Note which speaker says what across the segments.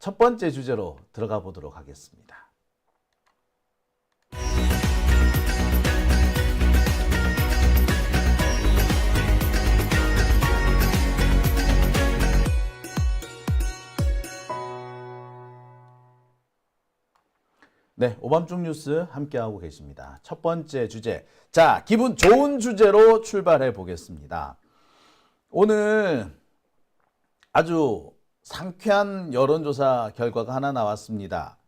Speaker 1: 첫 번째 주제로 들어가 보도록 하겠습니다. 네, 오밤중 뉴스 함께하고 계십니다. 첫 번째 주제. 자, 기분 좋은 주제로 출발해 보겠습니다. 오늘 아주 상쾌한 여론조사 결과가 하나 나왔습니다.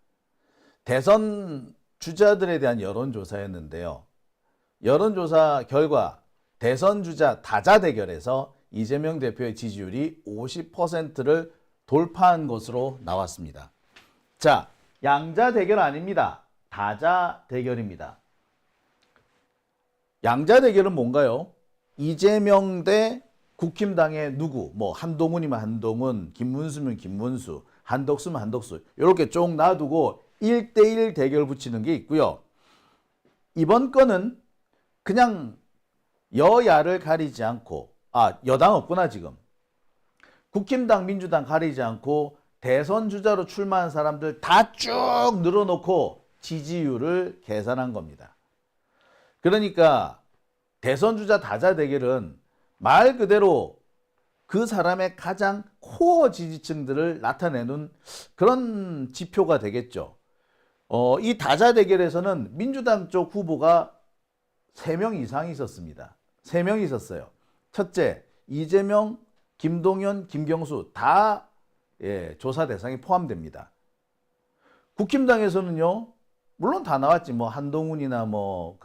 Speaker 1: 대선 주자들에 대한 여론조사였는데요. 여론조사 결과 대선 주자 다자 대결에서 이재명 대표의 지지율이 50%를 돌파한 것으로 나왔습니다. 자, 양자 대결 아닙니다. 다자 대결입니다. 양자 대결은 뭔가요? 이재명 대 국힘당의 누구, 뭐 한동훈이면 한동훈, 김문수면 김문수, 한덕수면 한덕수 이렇게 쭉 놔두고 1대1 대결 붙이는 게 있고요. 이번 건은 그냥 여야를 가리지 않고, 여당 없구나 지금. 국힘당, 민주당 가리지 않고 대선 주자로 출마한 사람들 다 쭉 늘어놓고 지지율을 계산한 겁니다. 그러니까 대선 주자 다자 대결은 말 그대로 그 사람의 가장 코어 지지층들을 나타내는 그런 지표가 되겠죠. 이 다자 대결에서는 민주당 쪽 후보가 3명 이상이 있었습니다. 3명이 있었어요. 첫째, 이재명, 김동연, 김경수 다 조사 대상에 포함됩니다. 국힘당에서는요, 물론 다 나왔지. 뭐 한동훈이나 뭐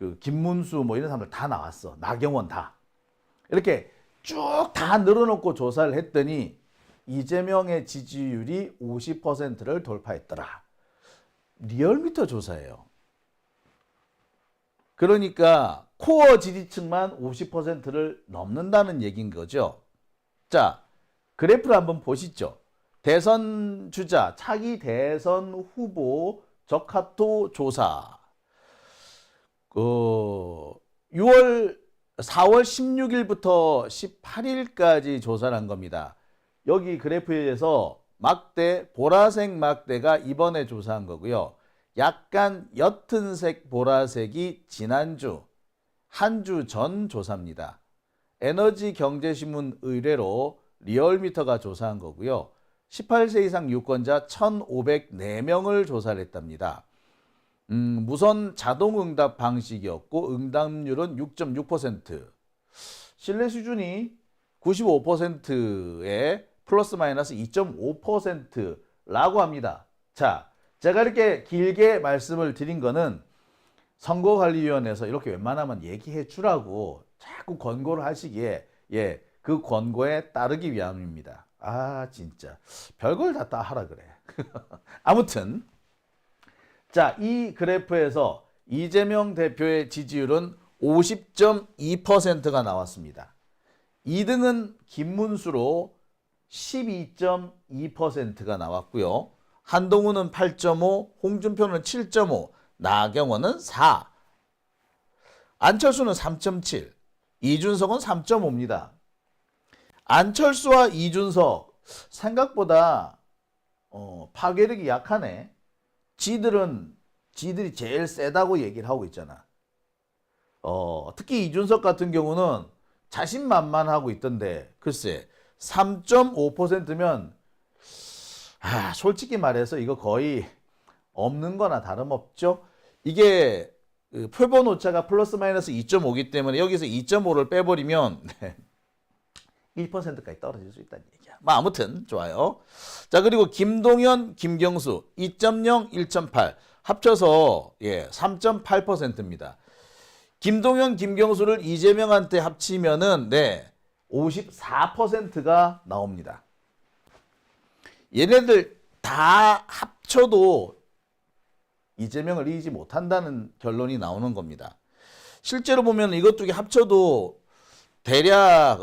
Speaker 1: 그 김문수 뭐 이런 사람들 다 나왔어. 나경원 다. 이렇게 쭉 다 늘어놓고 조사를 했더니 이재명의 지지율이 50%를 돌파했더라. 리얼미터 조사예요. 그러니까 코어 지지층만 50%를 넘는다는 얘기인 거죠. 자, 그래프를 한번 보시죠. 대선 주자, 차기 대선 후보 적합도 조사. 4월 16일부터 18일까지 조사를 한 겁니다. 여기 그래프에서 막대, 보라색 막대가 이번에 조사한 거고요. 약간 옅은 색 보라색이 지난주, 한 주 전 조사입니다. 에너지경제신문 의뢰로 리얼미터가 조사한 거고요. 18세 이상 유권자 1,504명을 조사를 했답니다. 무선 자동응답 방식이었고 응답률은 6.6%. 신뢰 수준이 95%에 플러스 마이너스 2.5%라고 합니다. 자, 제가 이렇게 길게 말씀을 드린 거는 선거관리위원회에서 이렇게 웬만하면 얘기해 주라고 자꾸 권고를 하시기에 그 권고에 따르기 위함입니다. 진짜 별걸 다 하라 그래. 아무튼 자, 이 그래프에서 이재명 대표의 지지율은 50.2%가 나왔습니다. 2등은 김문수로 12.2%가 나왔고요. 한동훈은 8.5, 홍준표는 7.5, 나경원은 4, 안철수는 3.7, 이준석은 3.5입니다. 안철수와 이준석 생각보다 파괴력이 약하네. 지들이 제일 세다고 얘기를 하고 있잖아. 특히 이준석 같은 경우는 자신만만하고 있던데 글쎄 3.5%면 솔직히 말해서 이거 거의 없는 거나 다름없죠. 이게 표본 오차가 플러스 마이너스 2.5이기 때문에 여기서 2.5를 빼버리면 1%까지 떨어질 수 있다는 얘기야. 아무튼 좋아요. 자, 그리고 김동연, 김경수 2.0, 1.8 합쳐서 3.8%입니다. 김동연, 김경수를 이재명한테 합치면은 54%가 나옵니다. 얘네들 다 합쳐도 이재명을 이기지 못한다는 결론이 나오는 겁니다. 실제로 보면 이것 두 개 합쳐도 대략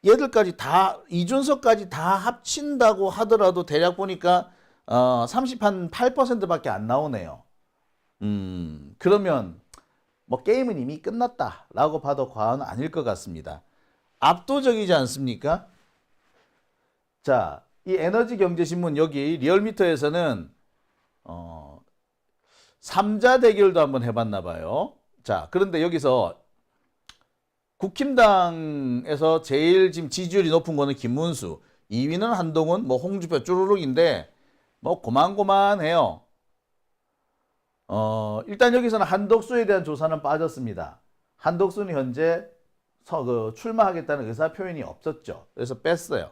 Speaker 1: 얘들까지 다 이준석까지 다 합친다고 하더라도 대략 보니까 38%밖에 안 나오네요. 그러면 뭐 게임은 이미 끝났다라고 봐도 과언은 아닐 것 같습니다. 압도적이지 않습니까? 자, 이 에너지경제신문 여기 리얼미터에서는 3자 대결도 한번 해봤나 봐요. 자, 그런데 여기서 국힘당에서 제일 지금 지지율이 높은 거는 김문수, 2위는 한동훈, 뭐 홍준표 쭈루룩인데 뭐 고만고만해요. 일단 여기서는 한덕수에 대한 조사는 빠졌습니다. 한덕수는 현재 출마하겠다는 의사 표현이 없었죠. 그래서 뺐어요.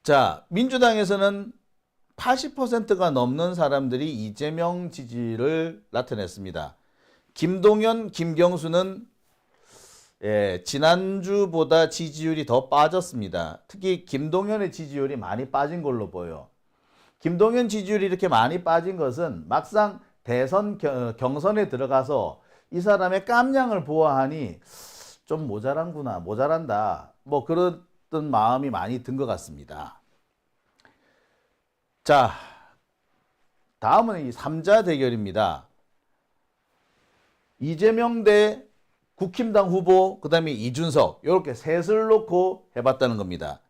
Speaker 1: 자, 민주당에서는 80%가 넘는 사람들이 이재명 지지를 나타냈습니다. 김동연, 김경수는 지난주보다 지지율이 더 빠졌습니다. 특히 김동연의 지지율이 많이 빠진 걸로 보여. 김동연 지지율이 이렇게 많이 빠진 것은 막상 대선 경선에 들어가서 이 사람의 깜냥을 보아하니 좀 모자란구나, 모자란다. 뭐 그랬던 마음이 많이 든 것 같습니다. 자, 다음은 이 3자 대결입니다. 이재명 대 국힘당 후보, 그 다음에 이준석, 이렇게 셋을 놓고 해봤다는 겁니다.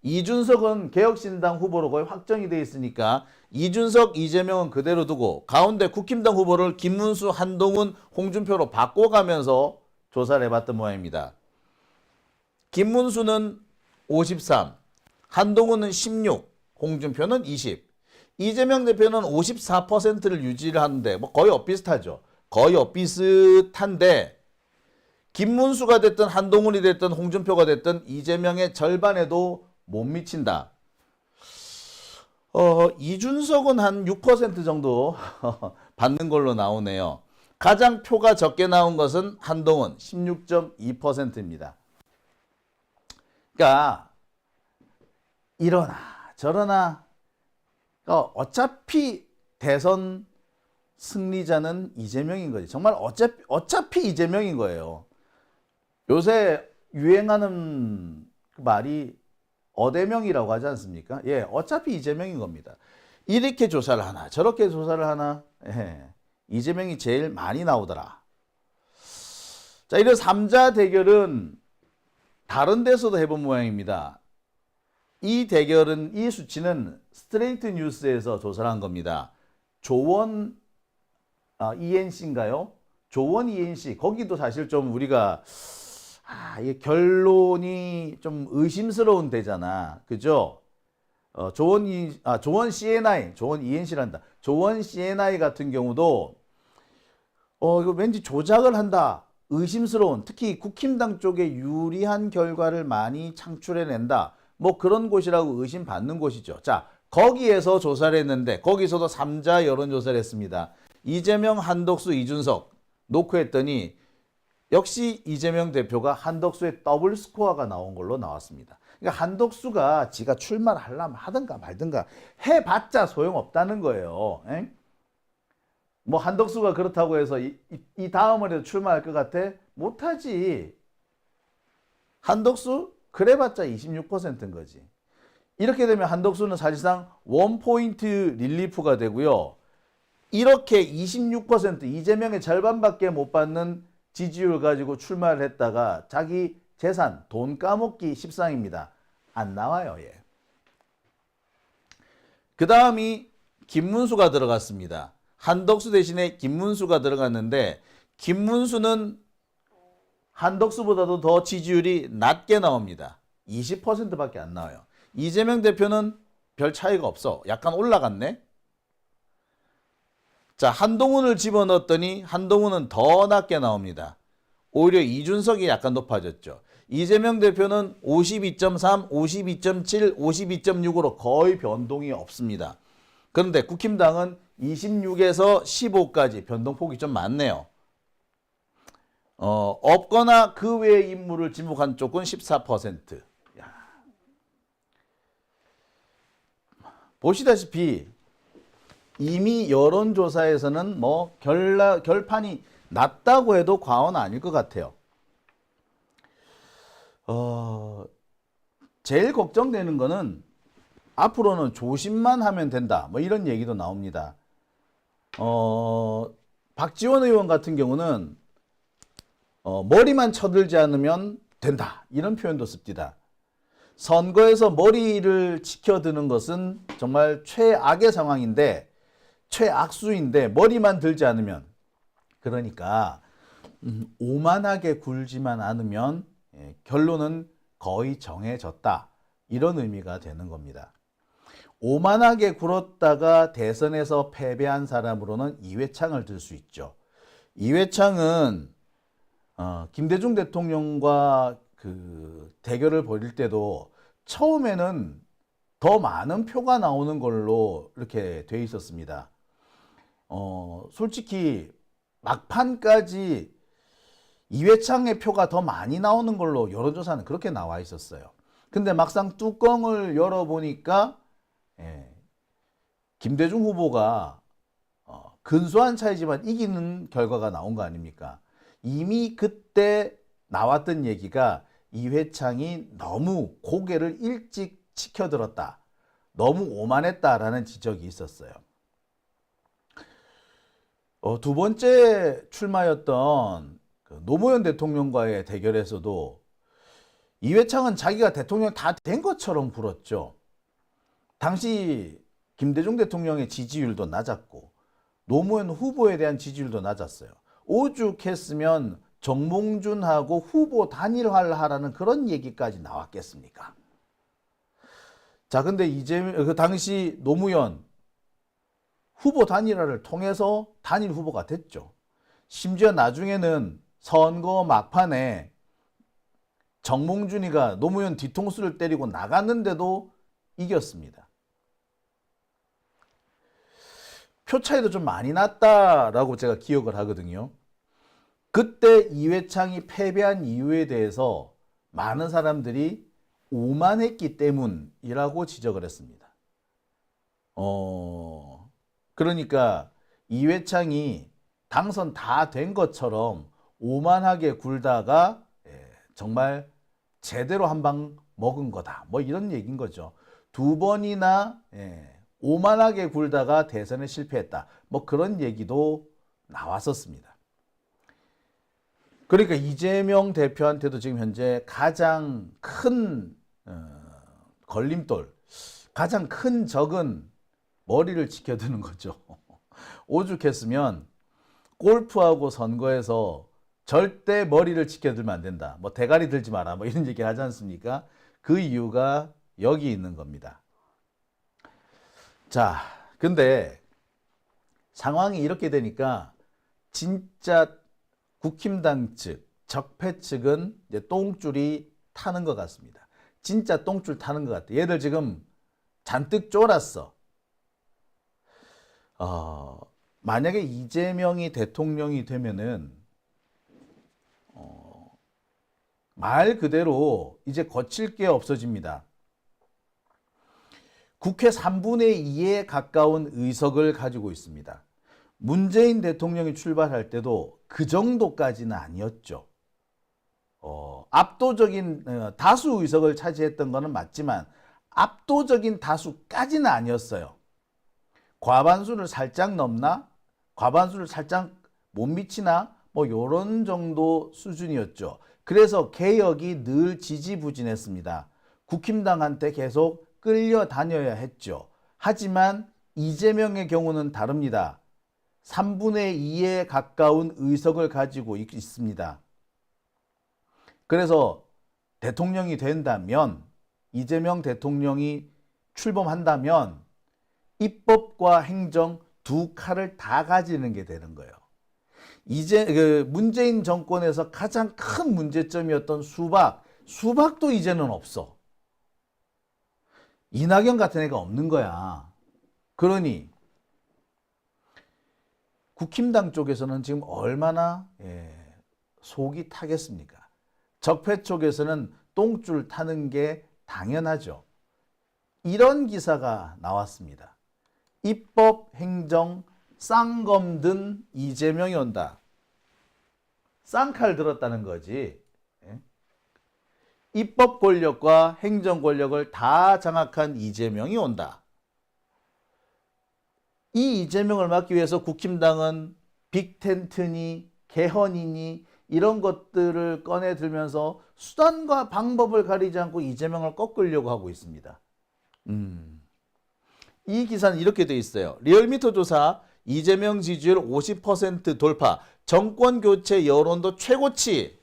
Speaker 1: 이준석은 개혁신당 후보로 거의 확정이 돼 있으니까 이준석, 이재명은 그대로 두고 가운데 국힘당 후보를 김문수, 한동훈, 홍준표로 바꿔가면서 조사를 해봤던 모양입니다. 김문수는 53, 한동훈은 16, 홍준표는 20, 이재명 대표는 54%를 유지를 하는데 뭐 거의 엇비슷하죠. 거의 엇비슷한데 김문수가 됐든 한동훈이 됐든 홍준표가 됐든 이재명의 절반에도 못 미친다. 이준석은 한 6% 정도 받는 걸로 나오네요. 가장 표가 적게 나온 것은 한동훈 16.2%입니다. 그러니까 이러나 저러나 어차피 대선 승리자는 이재명인 거지. 정말 어차피 이재명인 거예요. 요새 유행하는 그 말이 어대명이라고 하지 않습니까? 예, 어차피 이재명인 겁니다. 이렇게 조사를 하나, 저렇게 조사를 하나, 예, 이재명이 제일 많이 나오더라. 자, 이런 3자 대결은 다른 데서도 해본 모양입니다. 이 대결은, 이 수치는 스트레이트 뉴스에서 조사를 한 겁니다. 조원 ENC인가요? 조원 ENC. 거기도 사실 좀 우리가 이 결론이 좀 의심스러운 데잖아. 그죠? 조원 CNI, 조원 ENC란다. 조원 CNI 같은 경우도 이거 왠지 조작을 한다. 의심스러운, 특히 국힘당 쪽에 유리한 결과를 많이 창출해낸다. 뭐 그런 곳이라고 의심받는 곳이죠. 자, 거기에서 조사를 했는데 거기서도 3자 여론조사를 했습니다. 이재명, 한덕수, 이준석 놓고 했더니 역시 이재명 대표가 한덕수의 더블 스코어가 나온 걸로 나왔습니다. 그러니까 한덕수가 지가 출마를 하려면 하든가 말든가 해봤자 소용없다는 거예요. 에? 뭐 한덕수가 그렇다고 해서 이 다음으로 출마할 것 같아? 못하지. 한덕수? 그래봤자 26%인 거지. 이렇게 되면 한덕수는 사실상 원포인트 릴리프가 되고요. 이렇게 26% 이재명의 절반밖에 못 받는 지지율 가지고 출마를 했다가 자기 재산, 돈 까먹기 십상입니다. 안 나와요. 예. 그 다음이 김문수가 들어갔습니다. 한덕수 대신에 김문수가 들어갔는데 김문수는 한덕수보다도 더 지지율이 낮게 나옵니다. 20%밖에 안 나와요. 이재명 대표는 별 차이가 없어. 약간 올라갔네. 자, 한동훈을 집어넣었더니 한동훈은 더 낮게 나옵니다. 오히려 이준석이 약간 높아졌죠. 이재명 대표는 52.3, 52.7, 52.6으로 거의 변동이 없습니다. 그런데 국힘당은 26에서 15까지 변동폭이 좀 많네요. 없거나 그 외의 인물을 지목한 쪽은 14%. 야. 보시다시피 이미 여론조사에서는 뭐 결판이 났다고 해도 과언 아닐 것 같아요. 제일 걱정되는 거는 앞으로는 조심만 하면 된다. 뭐 이런 얘기도 나옵니다. 박지원 의원 같은 경우는 머리만 쳐들지 않으면 된다. 이런 표현도 씁니다. 선거에서 머리를 치켜드는 것은 정말 최악의 상황인데 최악수인데 머리만 들지 않으면 그러니까 오만하게 굴지만 않으면 결론은 거의 정해졌다. 이런 의미가 되는 겁니다. 오만하게 굴었다가 대선에서 패배한 사람으로는 이회창을 들 수 있죠. 이회창은 김대중 대통령과 그 대결을 벌일 때도 처음에는 더 많은 표가 나오는 걸로 이렇게 돼 있었습니다. 솔직히 막판까지 이회창의 표가 더 많이 나오는 걸로 여론조사는 그렇게 나와 있었어요. 근데 막상 뚜껑을 열어보니까 김대중 후보가 근소한 차이지만 이기는 결과가 나온 거 아닙니까? 이미 그때 나왔던 얘기가 이회창이 너무 고개를 일찍 치켜들었다. 너무 오만했다라는 지적이 있었어요. 두 번째 출마였던 그 노무현 대통령과의 대결에서도 이회창은 자기가 대통령 다 된 것처럼 굴었죠. 당시 김대중 대통령의 지지율도 낮았고 노무현 후보에 대한 지지율도 낮았어요. 오죽했으면 정몽준하고 후보 단일화를 그런 얘기까지 나왔겠습니까? 자, 근데 그 당시 노무현 후보 단일화를 통해서 단일 후보가 됐죠. 심지어 나중에는 선거 막판에 정몽준이가 노무현 뒤통수를 때리고 나갔는데도 이겼습니다. 표 차이도 좀 많이 났다라고 제가 기억을 하거든요. 그때 이회창이 패배한 이유에 대해서 많은 사람들이 오만했기 때문이라고 지적을 했습니다. 그러니까 이회창이 당선 다 된 것처럼 오만하게 굴다가 정말 제대로 한 방 먹은 거다. 뭐 이런 얘기인 거죠. 두 번이나 오만하게 굴다가 대선에 실패했다. 뭐 그런 얘기도 나왔었습니다. 그러니까 이재명 대표한테도 지금 현재 가장 큰 걸림돌, 가장 큰 적은 머리를 치켜드는 거죠. 오죽했으면 골프하고 선거에서 절대 머리를 치켜들면 안 된다. 뭐 대가리 들지 마라. 뭐 이런 얘기를 하지 않습니까? 그 이유가 여기 있는 겁니다. 자, 근데 상황이 이렇게 되니까 진짜 국힘당 측, 적폐 측은 이제 똥줄이 타는 것 같습니다. 진짜 똥줄 타는 것 같아. 얘들 지금 잔뜩 쫄았어. 만약에 이재명이 대통령이 되면은 말 그대로 이제 거칠 게 없어집니다. 국회 3분의 2에 가까운 의석을 가지고 있습니다. 문재인 대통령이 출발할 때도 그 정도까지는 아니었죠. 압도적인 다수 의석을 차지했던 것은 맞지만 압도적인 다수까지는 아니었어요. 과반수를 살짝 넘나? 과반수를 살짝 못 미치나? 뭐 요런 정도 수준이었죠. 그래서 개혁이 늘 지지부진했습니다. 국힘당한테 계속 끌려다녀야 했죠. 하지만 이재명의 경우는 다릅니다. 3분의 2에 가까운 의석을 가지고 있습니다. 그래서 대통령이 된다면, 이재명 대통령이 출범한다면 입법과 행정 두 칼을 다 가지는 게 되는 거예요. 이제 문재인 정권에서 가장 큰 문제점이었던 수박도 이제는 없어. 이낙연 같은 애가 없는 거야. 그러니 국힘당 쪽에서는 지금 얼마나 속이 타겠습니까? 적폐 쪽에서는 똥줄 타는 게 당연하죠. 이런 기사가 나왔습니다. 입법, 행정, 쌍검 든 이재명이 온다. 쌍칼 들었다는 거지. 입법 권력과 행정 권력을 다 장악한 이재명이 온다. 이 이재명을 막기 위해서 국힘당은 빅텐트니 개헌이니 이런 것들을 꺼내 들면서 수단과 방법을 가리지 않고 이재명을 꺾으려고 하고 있습니다. 이 기사는 이렇게 돼 있어요. 리얼미터 조사 이재명 지지율 50% 돌파, 정권 교체 여론도 최고치.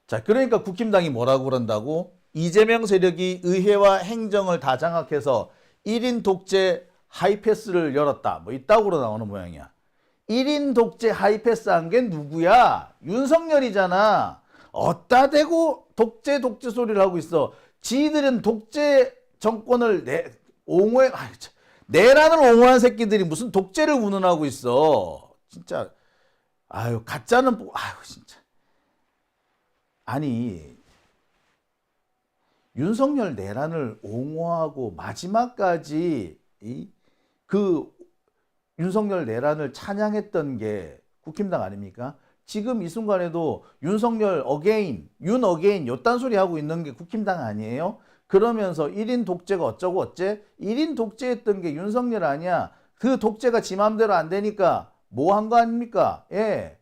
Speaker 1: 자, 그러니까 국힘당이 뭐라고 그런다고? 이재명 세력이 의회와 행정을 다 장악해서 1인 독재 하이패스를 열었다. 뭐 이따구로 나오는 모양이야. 1인 독재 하이패스 한 게 누구야? 윤석열이잖아. 어따 대고 독재 소리를 하고 있어. 지들은 독재 정권을 내란을 옹호한 새끼들이 무슨 독재를 운운하고 있어. 진짜 아유 가짜는 아유 진짜. 아니 윤석열 내란을 옹호하고 마지막까지 그 윤석열 내란을 찬양했던 게 국힘당 아닙니까? 지금 이 순간에도 윤석열 어게인, 윤 어게인 요딴 소리 하고 있는 게 국힘당 아니에요? 그러면서 1인 독재가 어쩌고 어째? 1인 독재했던 게 윤석열 아니야. 그 독재가 지 맘대로 안 되니까 뭐 한 거 아닙니까? 예.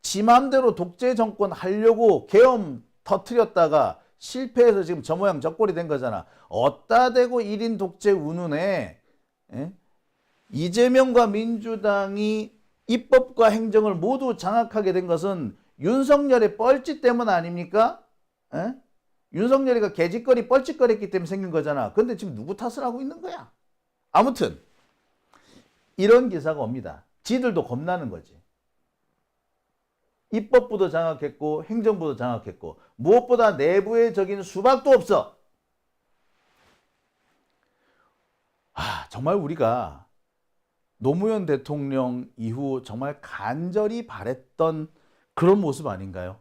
Speaker 1: 지 맘대로 독재 정권 하려고 계엄 터트렸다가 실패해서 지금 저 모양 저 꼴이 된 거잖아. 어따 대고 1인 독재 운운해. 예? 이재명과 민주당이 입법과 행정을 모두 장악하게 된 것은 윤석열의 뻘짓 때문 아닙니까? 예? 윤석열이가 개짓거리 뻘짓거렸기 때문에 생긴 거잖아. 근데 지금 누구 탓을 하고 있는 거야? 아무튼 이런 기사가 옵니다. 지들도 겁나는 거지. 입법부도 장악했고 행정부도 장악했고 무엇보다 내부의 적인 수박도 없어. 정말 우리가 노무현 대통령 이후 정말 간절히 바랬던 그런 모습 아닌가요?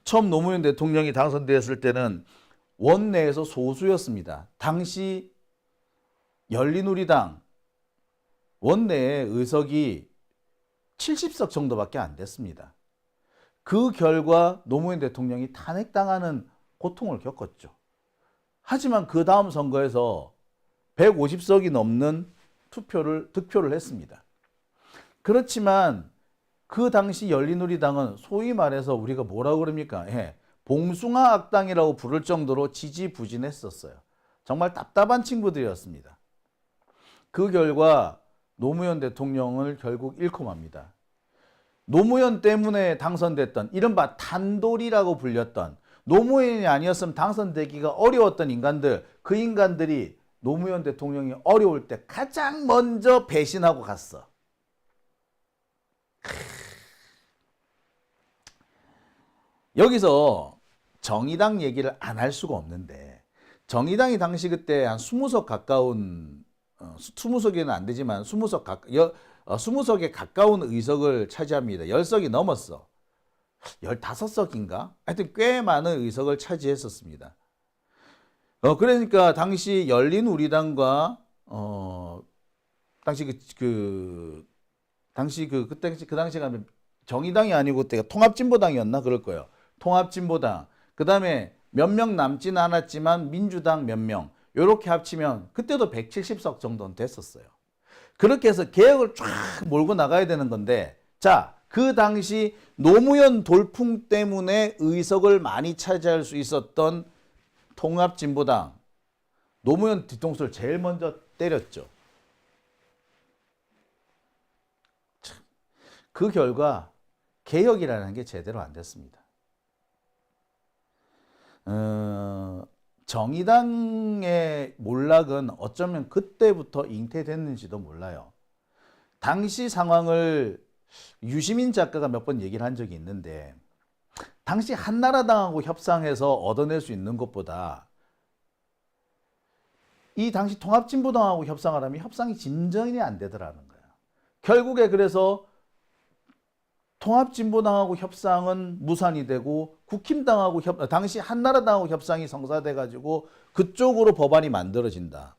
Speaker 1: 처음 노무현 대통령이 당선되었을 때는 원내에서 소수였습니다. 당시 열린우리당 원내의 의석이 70석 정도밖에 안 됐습니다. 그 결과 노무현 대통령이 탄핵당하는 고통을 겪었죠. 하지만 그 다음 선거에서 150석이 넘는 득표를 했습니다. 그렇지만 그 당시 열린우리당은 소위 말해서 우리가 뭐라고 그럽니까? 봉숭아 악당이라고 부를 정도로 지지부진했었어요. 정말 답답한 친구들이었습니다. 그 결과 노무현 대통령을 결국 잃고 맙니다. 노무현 때문에 당선됐던 이른바 탄돌이라고 불렸던 노무현이 아니었으면 당선되기가 어려웠던 인간들, 그 인간들이 노무현 대통령이 어려울 때 가장 먼저 배신하고 갔어. 여기서 정의당 얘기를 안 할 수가 없는데 정의당이 당시 그때 한 20석 가까운 20석에는 안 되지만 20석에 가까운 의석을 차지합니다. 10석이 넘었어. 15석인가? 하여튼 꽤 많은 의석을 차지했었습니다. 그러니까 당시 열린우리당과 당시 그 당시가 정의당이 아니고 그때가 통합진보당이었나 그럴 거예요. 통합진보당. 그다음에 몇 명 남지는 않았지만 민주당 몇 명. 요렇게 합치면 그때도 170석 정도는 됐었어요. 그렇게 해서 개혁을 쫙 몰고 나가야 되는 건데 자, 그 당시 노무현 돌풍 때문에 의석을 많이 차지할 수 있었던 통합진보당 노무현 뒤통수를 제일 먼저 때렸죠. 그 결과 개혁이라는 게 제대로 안 됐습니다. 정의당의 몰락은 어쩌면 그때부터 잉태됐는지도 몰라요. 당시 상황을 유시민 작가가 몇 번 얘기를 한 적이 있는데 당시 한나라당하고 협상해서 얻어낼 수 있는 것보다 이 당시 통합진보당하고 협상을 하면 협상이 진전이 안 되더라는 거예요. 결국에 그래서 통합진보당하고 협상은 무산이 되고 국힘당하고 당시 한나라당하고 협상이 성사돼 가지고 그쪽으로 법안이 만들어진다.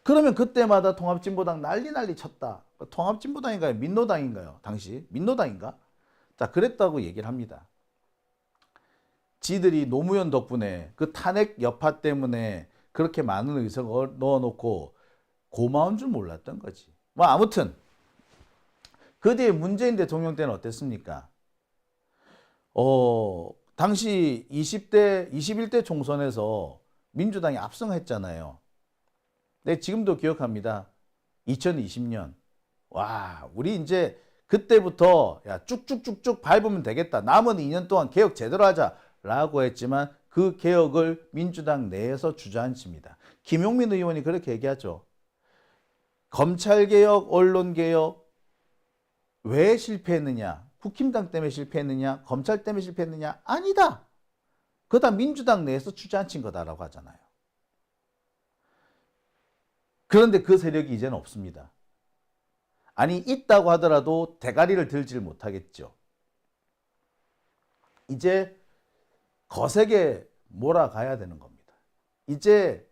Speaker 1: 그러면 그때마다 통합진보당 난리 쳤다. 통합진보당인가요? 민노당인가요? 당시 민노당인가? 자, 그랬다고 얘기를 합니다. 지들이 노무현 덕분에 그 탄핵 여파 때문에 그렇게 많은 의석을 넣어놓고 고마운 줄 몰랐던 거지. 뭐 아무튼 그 뒤에 문재인 대통령 때는 어땠습니까? 당시 20대, 21대 총선에서 민주당이 압승했잖아요. 네, 지금도 기억합니다. 2020년. 와, 우리 이제 그때부터 야, 쭉쭉쭉쭉 밟으면 되겠다. 남은 2년 동안 개혁 제대로 하자라고 했지만 그 개혁을 민주당 내에서 주저앉힙니다. 김용민 의원이 그렇게 얘기하죠. 검찰개혁, 언론개혁 왜 실패했느냐? 국힘당 때문에 실패했느냐? 검찰 때문에 실패했느냐? 아니다. 그거 다 민주당 내에서 주저앉힌 거다라고 하잖아요. 그런데 그 세력이 이제는 없습니다. 아니 있다고 하더라도 대가리를 들지를 못하겠죠. 이제 거세게 몰아가야 되는 겁니다. 이제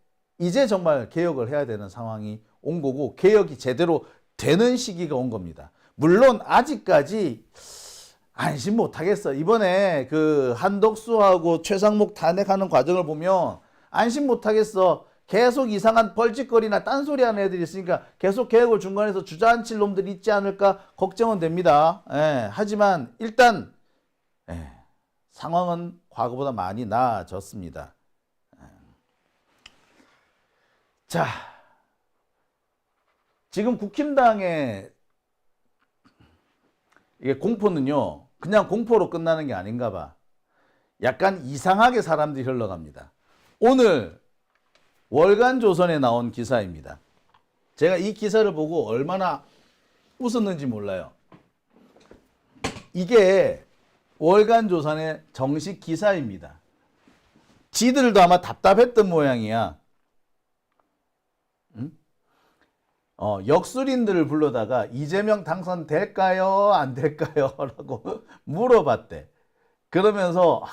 Speaker 1: 정말 개혁을 해야 되는 상황이 온 거고 개혁이 제대로 되는 시기가 온 겁니다. 물론 아직까지 안심 못하겠어. 이번에 그 한덕수하고 최상목 탄핵하는 과정을 보면 안심 못하겠어. 계속 이상한 벌짓거리나 딴소리 하는 애들이 있으니까 계속 개혁을 중간에서 주저앉힐 놈들이 있지 않을까 걱정은 됩니다. 하지만 일단 상황은 과거보다 많이 나아졌습니다. 자, 지금 국힘당의 이게 공포는요, 그냥 공포로 끝나는 게 아닌가 봐. 약간 이상하게 사람들이 흘러갑니다. 오늘 월간조선에 나온 기사입니다. 제가 이 기사를 보고 얼마나 웃었는지 몰라요. 이게 월간조선의 정식 기사입니다. 지들도 아마 답답했던 모양이야. 역술인들을 불러다가 이재명 당선될까요? 안 될까요? 라고 물어봤대. 그러면서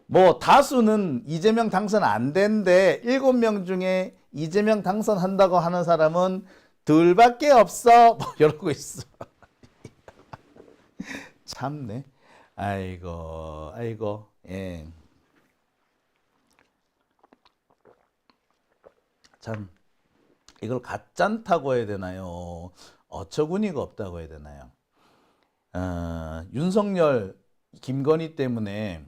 Speaker 1: 뭐 다수는 이재명 당선 안 된대. 7명 중에 이재명 당선한다고 하는 사람은 둘밖에 없어. 뭐 이러고 있어. 참네. 아이고. 예. 참 이걸 가짠다고 해야 되나요? 어처구니가 없다고 해야 되나요? 윤석열, 김건희 때문에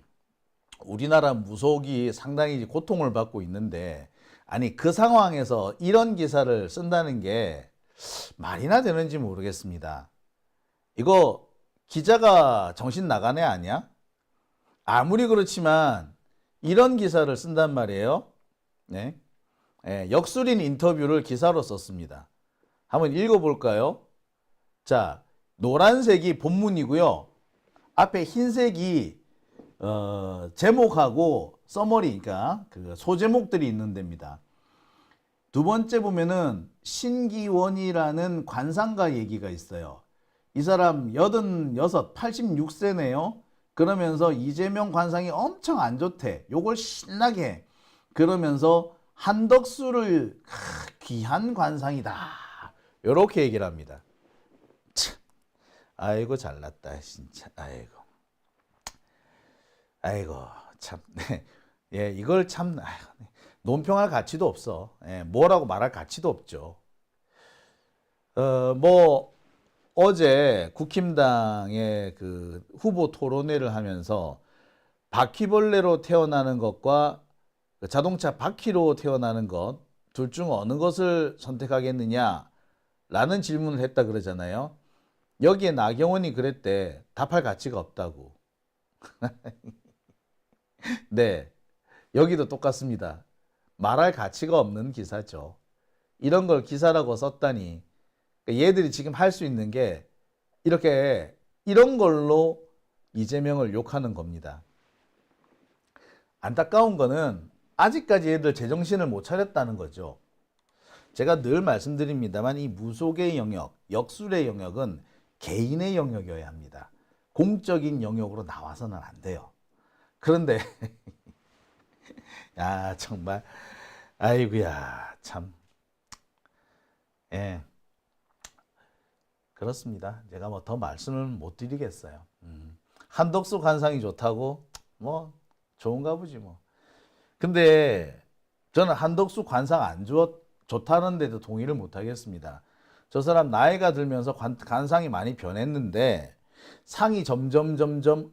Speaker 1: 우리나라 무속이 상당히 고통을 받고 있는데 아니 그 상황에서 이런 기사를 쓴다는 게 말이나 되는지 모르겠습니다. 이거 기자가 정신 나간 애 아니야? 아무리 그렇지만 이런 기사를 쓴단 말이에요. 네. 역술인 인터뷰를 기사로 썼습니다. 한번 읽어볼까요? 자, 노란색이 본문이고요. 앞에 흰색이 제목하고 서머리니까 그 소제목들이 있는 데입니다. 두 번째 보면은 신기원이라는 관상가 얘기가 있어요. 이 사람 86, 86세네요. 그러면서 이재명 관상이 엄청 안 좋대. 요걸 신나게 해. 그러면서 한덕수를 귀한 관상이다. 요렇게 얘기를 합니다. 참, 아이고 잘났다 진짜. 아이고 참. 네. 예, 이걸 참 논평할 가치도 없어. 뭐라고 말할 가치도 없죠. 뭐 어제 국힘당의 그 후보 토론회를 하면서 바퀴벌레로 태어나는 것과 자동차 바퀴로 태어나는 것 둘 중 어느 것을 선택하겠느냐 라는 질문을 했다 그러잖아요. 여기에 나경원이 그랬대. 답할 가치가 없다고. 네, 여기도 똑같습니다. 말할 가치가 없는 기사죠. 이런 걸 기사라고 썼다니. 얘들이 지금 할 수 있는 게 이렇게 이런 걸로 이재명을 욕하는 겁니다. 안타까운 거는 아직까지 얘들 제정신을 못 차렸다는 거죠. 제가 늘 말씀드립니다만 이 무속의 영역, 역술의 영역은 개인의 영역이어야 합니다. 공적인 영역으로 나와서는 안 돼요. 그런데 야 정말 아이고야 참. 예, 그렇습니다. 제가 뭐 더 말씀을 못 드리겠어요. 한덕수 관상이 좋다고 뭐 좋은가 보지 뭐. 근데 저는 한덕수 관상 안 좋다는데도 동의를 못 하겠습니다. 저 사람 나이가 들면서 관상이 많이 변했는데 상이 점점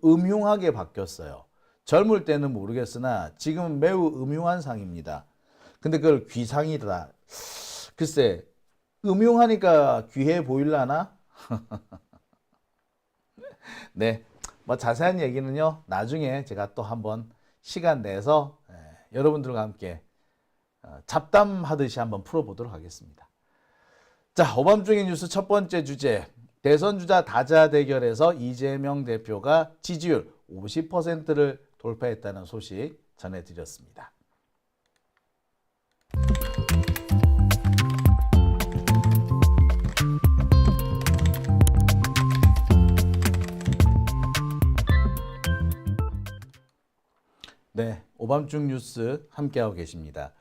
Speaker 1: 음흉하게 바뀌었어요. 젊을 때는 모르겠으나 지금은 매우 음흉한 상입니다. 근데 그걸 귀상이다. 글쎄, 음흉하니까 귀해 보일라나? 네, 뭐 자세한 얘기는요 나중에 제가 또 한번 시간 내서 여러분들과 함께 잡담하듯이 한번 풀어보도록 하겠습니다. 자, 오밤중의 뉴스 첫 번째 주제, 대선 주자 다자 대결에서 이재명 대표가 지지율 50%를 돌파했다는 소식 전해드렸습니다. 네, 오밤중 뉴스 함께하고 계십니다.